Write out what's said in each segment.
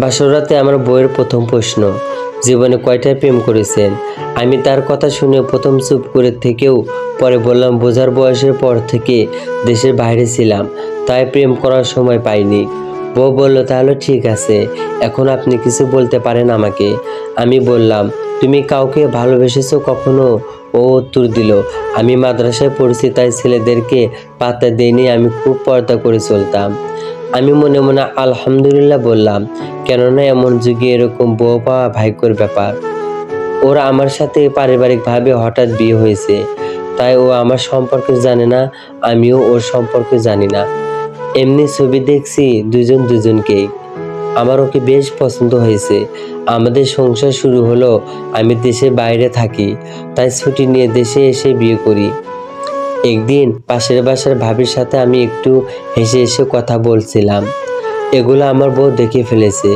বাসরাতে আমার বইয়ের প্রথম প্রশ্ন, জীবনে কয়টা প্রেম করেছেন? আমি তার কথা শুনে প্রথম চুপ করে থেকেও পরে বললাম, বোঝার বয়সের পর থেকে দেশের বাইরে ছিলাম, তাই প্রেম করার সময় পাইনি। বউ বলল, তাহলে ঠিক আছে, এখন আপনি কিছু বলতে পারেন আমাকে। আমি বললাম, তুমি কাউকে ভালোবেসেছো কখনো? ও উত্তর দিল, আমি মাদ্রাসায় পড়ছি, তাই ছেলেদেরকে পাত্তা দেইনি, আমি খুব পর্দা করে চলতাম। আমি মনে মনে আলহামদুলিল্লাহ বললাম, কেননা এমন যুগে এরকম বউ পাওয়া ভাগ্যের ব্যাপার। ওর আমার সাথে পারিবারিকভাবে হঠাৎ বিয়ে হয়েছে, তাই ও আমার সম্পর্কে জানে না, আমিও ওর সম্পর্কে জানি না। এমনি ছবি দেখছি দুজন দুজনকেই। আমার ওকে বেশ পছন্দ হয়েছে। আমাদের সংসার শুরু হলো। আমি দেশের বাইরে থাকি, তাই ছুটি নিয়ে দেশে এসে বিয়ে করি। একদিন পাশের বাসার ভাবির সাথে আমি একটু হেসে হেসে কথা বলছিলাম, এগুলো আমার বউ দেখে ফেলেছে।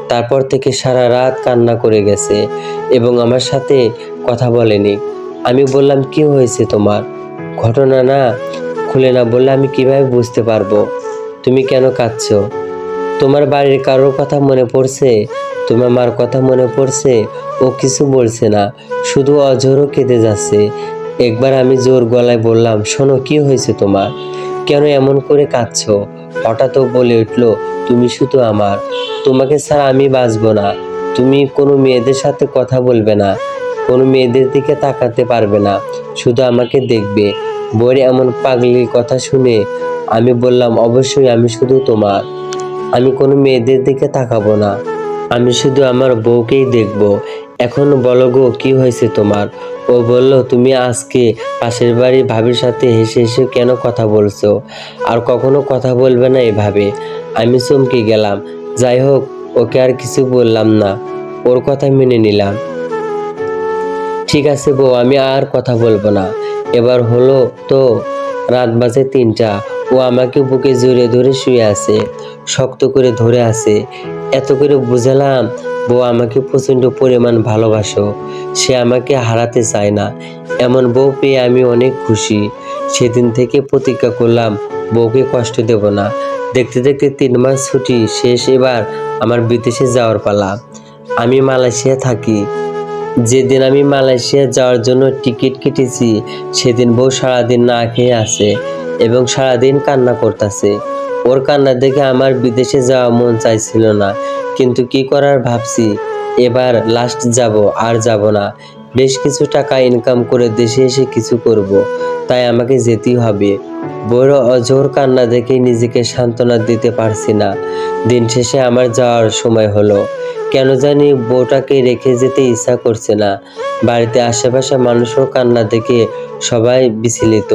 তারপর থেকে সারা রাত কান্না করে গেছে এবং আমার সাথে কথা বলেনি। আমি বললাম, কি হয়েছে তোমার? ঘটনা না খুলে না বললে আমি কিভাবে বুঝতে পারবো তুমি কেন কাঁদছো? তোমার বাড়ির কারোর কথা মনে পড়ছে? তোমার মার কথা মনে পড়ছে? ও কিছু বলছে না, শুধু অঝোরও কেঁদে যাচ্ছে। একবার আমি জোর গলায় বললাম, শোনো, কি হয়েছে তোমার? কেন এমন করে কাঁদছো? হঠাৎ ও বলে উঠল, তুমি শুধু আমার, তোমাকে ছাড়া আমি বাঁচবো না। তুমি কোনো মেয়েদের সাথে কথা বলবে না, কোনো মেয়েদের দিকে তাকাতে পারবে না, শুধু আমাকে দেখবে। বইয়ের এমন পাগলি কথা শুনে আমি বললাম, অবশ্যই, আমি শুধু তোমার, আমি কোনো মেয়েদের দিকে তাকাবো না, আমি শুধু আমার বউকেই দেখব। এখন বলো গো, কি হয়েছে তোমার? ও বলল, তুমি আজকে পাশের বাড়ির ভাবির সাথে হেসে হেসে কেন কথা বলছো? আর কখনো কথা বলবে না এভাবে। আমি চমকে গেলাম। যাই হোক, ওকে আর কিছু বললাম না, ওর কথা মেনে নিলাম। ঠিক আছে বউ, আমি আর কথা বলবো না। এবার হলো তো। রাত বাজে 3টা। ও আমাকে বুকে জড়িয়ে ধরে শুয়ে আছে, শক্ত করে ধরে আছে। এত করে বুঝালাম, বউ আমাকে প্রচণ্ড পরিমাণ ভালোবাসো, সে আমাকে হারাতে চায় না। এমন বউ পেয়ে আমি অনেক খুশি। সেদিন থেকে প্রতিজ্ঞা করলাম, বউকে কষ্ট দেব না। দেখতে দেখতে 3 মাস ছুটি শেষ, এবার আমার বিদেশে যাওয়ার পালা। আমি মালয়েশিয়া থাকি। যেদিন আমি মালয়েশিয়া যাওয়ার জন্য টিকিট কেটেছি, সেদিন বউ সারাদিন না খেয়ে আছে এবং সারাদিন কান্না করতেছে। ওর কান্না দেখে আমার বিদেশে যাওয়া মন চাইছিল না, কিন্তু কি করার ভাবছি, এবার লাস্ট যাব, আর যাব না। বেশ কিছু টাকা ইনকাম করে দেশে এসে কিছু করব, তাই আমাকে যেতেই হবে। বউর অঝোর কান্না দেখে নিজেকে সান্ত্বনা দিতে পারছি না। দিন শেষে আমার যাওয়ার সময় হলো। কেন জানি বউটাকে রেখে যেতে ইচ্ছা করছে না। বাড়িতে আশেপাশে মানুষও কান্না দেখে সবাই বিচলিত।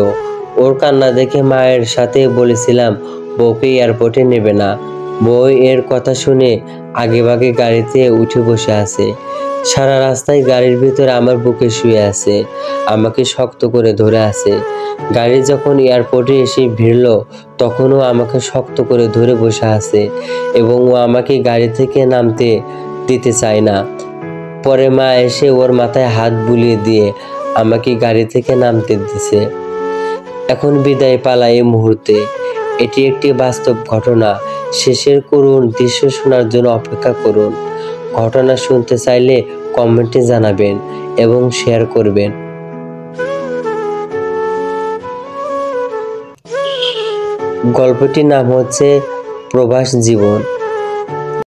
ওর কান্না দেখে মায়ের সাথে বলেছিলাম, বউকে এয়ারপোর্টে নেবে না। বউ এর কথা শুনে আগেভাগে গাড়িতে উঠে বসে আছে। সারা রাস্তায় গাড়ির ভিতরে আমার বুকে শুয়ে আছে, আমাকে শক্ত করে ধরে আছে। গাড়ি যখন এয়ারপোর্টে এসে ভিড়ল, তখনও আমাকে শক্ত করে ধরে বসে আছে এবং ও আমাকে গাড়ি থেকে নামতে দিতে চায় না। পরে মা এসে ওর মাথায় হাত বুলিয়ে দিয়ে আমাকে গাড়ি থেকে নামতে দিছে। এখন বিদায় পালা এই মুহূর্তে। এটি একটি বাস্তব ঘটনা। শেষের করুণ দৃশ্য শোনার জন্য অপেক্ষা করুন। ঘটনা শুনতে চাইলে কমেন্টে জানাবেন এবং শেয়ার করবেন। গল্পটির নাম হচ্ছে প্রবাস জীবন।